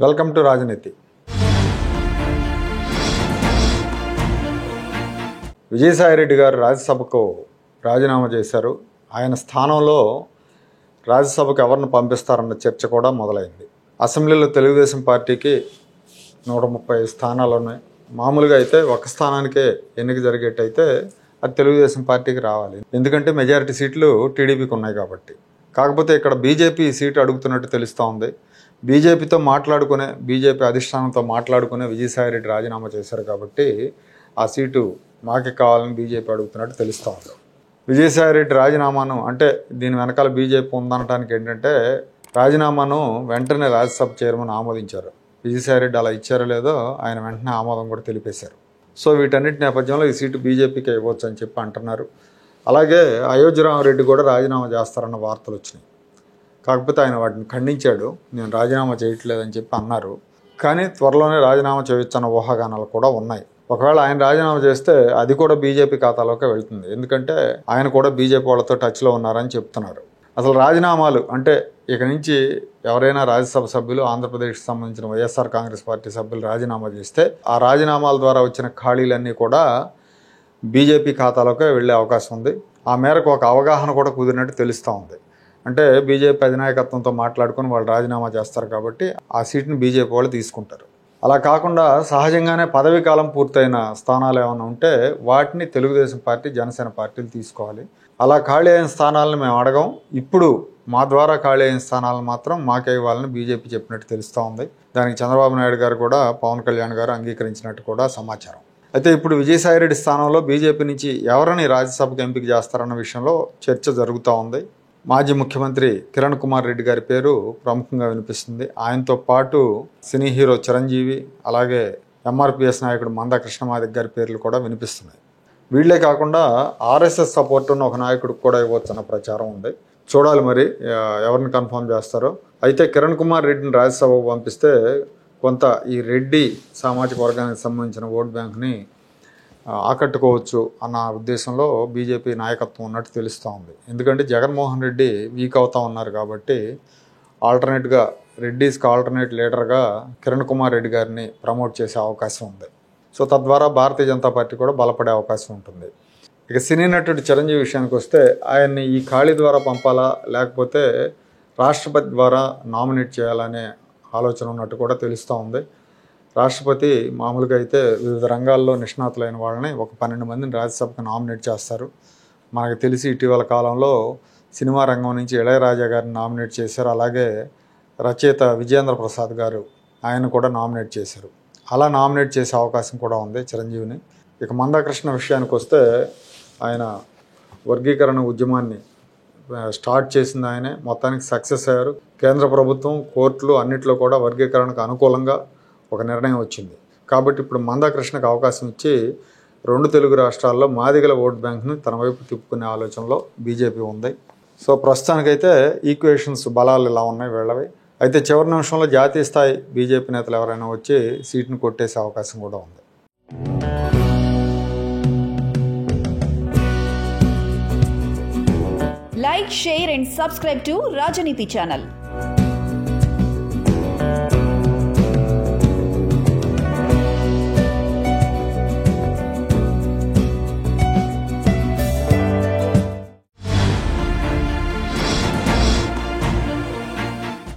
Welcome to రాజనీతి. విజయసాయిరెడ్డి గారు రాజ్యసభకు రాజీనామా చేశారు. ఆయన స్థానంలో రాజ్యసభకు ఎవరిని పంపిస్తారన్న చర్చ కూడా మొదలైంది. అసెంబ్లీలో తెలుగుదేశం పార్టీకి 130 స్థానాలు ఉన్నాయి. మామూలుగా అయితే ఒక స్థానానికే ఎన్నిక జరిగేటైతే అది తెలుగుదేశం పార్టీకి రావాలి, ఎందుకంటే మెజారిటీ సీట్లు టీడీపీకి ఉన్నాయి కాబట్టి. కాకపోతే ఇక్కడ బీజేపీ సీటు అడుగుతున్నట్టు తెలుస్తూ ఉంది. బీజేపీతో మాట్లాడుకునే, బీజేపీ అధిష్టానంతో మాట్లాడుకునే విజయసాయిరెడ్డి రాజీనామా చేశారు కాబట్టి ఆ సీటు మాకే కావాలని బీజేపీ అడుగుతున్నట్టు తెలుస్తూ ఉంది. విజయసాయిరెడ్డి రాజీనామాను, అంటే దీని వెనకాల బీజేపీ ఉందనడానికి ఏంటంటే, రాజీనామాను వెంటనే రాజ్యసభ చైర్మన్ ఆమోదించారు. విజయసాయిరెడ్డి అలా ఇచ్చారో లేదో ఆయన వెంటనే ఆమోదం కూడా తెలిపేశారు. సో వీటన్నిటి నేపథ్యంలో ఈ సీటు బీజేపీకి ఇవ్వచ్చు అని చెప్పి అంటున్నారు. అలాగే అయోధ్యరామరెడ్డి కూడా రాజీనామా చేస్తారన్న వార్తలు వచ్చినాయి. కాకపోతే ఆయన వాటిని ఖండించాడు. నేను రాజీనామా చేయట్లేదని చెప్పి అన్నారు. కానీ త్వరలోనే రాజీనామా చేయొచ్చన్న ఊహాగానాలు కూడా ఉన్నాయి. ఒకవేళ ఆయన రాజీనామా చేస్తే అది కూడా బీజేపీ ఖాతాలోకి వెళ్తుంది, ఎందుకంటే ఆయన కూడా బీజేపీ వాళ్ళతో టచ్లో ఉన్నారని చెప్తున్నారు. అసలు రాజీనామాలు అంటే ఇక నుంచి ఎవరైనా రాజ్యసభ సభ్యులు, ఆంధ్రప్రదేశ్కి సంబంధించిన వైఎస్ఆర్ కాంగ్రెస్ పార్టీ సభ్యులు రాజీనామా చేస్తే ఆ రాజీనామాల ద్వారా వచ్చిన ఖాళీలన్నీ కూడా బీజేపీ ఖాతాలోకి వెళ్ళే అవకాశం ఉంది. ఆ మేరకు ఒక అవగాహన కూడా కుదిరినట్టు తెలుస్తూ ఉంది. అంటే బీజేపీ అధినాయకత్వంతో మాట్లాడుకొని వాళ్ళు రాజీనామా చేస్తారు కాబట్టి ఆ సీట్ని బీజేపీ వాళ్ళు తీసుకుంటారు. అలా కాకుండా సహజంగానే పదవీ కాలం పూర్తయిన స్థానాలు ఏమైనా ఉంటే వాటిని తెలుగుదేశం పార్టీ, జనసేన పార్టీలు తీసుకోవాలి. అలా ఖాళీ అయిన స్థానాలను మేము అడగం. ఇప్పుడు మా ద్వారా ఖాళీ అయిన స్థానాలను మాత్రం మాకే ఇవ్వాలని బీజేపీ చెప్పినట్టు తెలుస్తూ ఉంది. దానికి చంద్రబాబు నాయుడు గారు కూడా, పవన్ కళ్యాణ్ గారు అంగీకరించినట్టు కూడా సమాచారం. అయితే ఇప్పుడు విజయసాయిరెడ్డి స్థానంలో బీజేపీ నుంచి ఎవరిని రాజ్యసభకు ఎంపిక చేస్తారన్న విషయంలో చర్చ జరుగుతూ ఉంది. మాజీ ముఖ్యమంత్రి కిరణ్ కుమార్ రెడ్డి గారి పేరు ప్రముఖంగా వినిపిస్తుంది. ఆయనతో పాటు సినీ హీరో చిరంజీవి, అలాగే ఎంఆర్పీఎస్ నాయకుడు మందా కృష్ణమాదిక్ గారి పేర్లు కూడా వినిపిస్తున్నాయి. వీళ్లే కాకుండా ఆర్ఎస్ఎస్ సపోర్ట్ ఉన్న ఒక నాయకుడికి కూడా ఇవ్వచ్చన్న ప్రచారం ఉంది. చూడాలి మరి ఎవరిని కన్ఫర్మ్ చేస్తారో. అయితే కిరణ్ కుమార్ రెడ్డిని రాజ్యసభకు పంపిస్తే కొంత ఈ రెడ్డి సామాజిక వర్గానికి సంబంధించిన ఓట్ బ్యాంక్ని ఆకట్టుకోవచ్చు అన్న ఉద్దేశంలో బీజేపీ నాయకత్వం ఉన్నట్టు తెలుస్తూ ఉంది. ఎందుకంటే జగన్మోహన్ రెడ్డి వీక్ అవుతూ ఉన్నారు కాబట్టి ఆల్టర్నేట్గా రెడ్డీస్కి ఆల్టర్నేట్ లీడర్గా కిరణ్ కుమార్ రెడ్డి గారిని ప్రమోట్ చేసే అవకాశం ఉంది. సో తద్వారా భారతీయ జనతా పార్టీ కూడా బలపడే అవకాశం ఉంటుంది. ఇక సినీ నటుడు చిరంజీవి విషయానికి వస్తే ఆయన్ని ఈ ఖాళీ ద్వారా పంపాలా, లేకపోతే రాష్ట్రపతి ద్వారా నామినేట్ చేయాలనే ఆలోచన ఉన్నట్టు కూడా తెలుస్తూ ఉంది. రాష్ట్రపతి మామూలుగా అయితే వివిధ రంగాల్లో నిష్ణాతులైన వాళ్ళని ఒక 12 మందిని రాజ్యసభకు నామినేట్ చేస్తారు. మనకు తెలిసి ఇటీవల కాలంలో సినిమా రంగం నుంచి ఇళయరాజా గారిని నామినేట్ చేశారు. అలాగే రచయిత విజయేంద్ర ప్రసాద్ గారు, ఆయన కూడా నామినేట్ చేశారు. అలా నామినేట్ చేసే అవకాశం కూడా ఉంది చిరంజీవిని. ఇక మందాకృష్ణ విషయానికి వస్తే ఆయన వర్గీకరణ ఉద్యమాన్ని స్టార్ట్ చేసింది ఆయనే, మొత్తానికి సక్సెస్ అయ్యారు. కేంద్ర ప్రభుత్వం, కోర్టులు అన్నిట్లో కూడా వర్గీకరణకు అనుకూలంగా ఒక నిర్ణయం వచ్చింది. కాబట్టి ఇప్పుడు మందాకృష్ణకు అవకాశం ఇచ్చి 2 తెలుగు రాష్ట్రాల్లో మాదిగల ఓట్ బ్యాంక్ని తన వైపు తిప్పుకునే ఆలోచనలో బీజేపీ ఉంది. సో ప్రస్తుతానికైతే ఈక్వేషన్స్ బలాలు ఇలా ఉన్నాయి వీళ్ళవి. అయితే చివరి నిమిషంలో జాతీయ స్థాయి బీజేపీ నేతలు ఎవరైనా వచ్చి సీట్ను కొట్టేసే అవకాశం కూడా ఉంది. Like, share and subscribe to Rajaniti channel.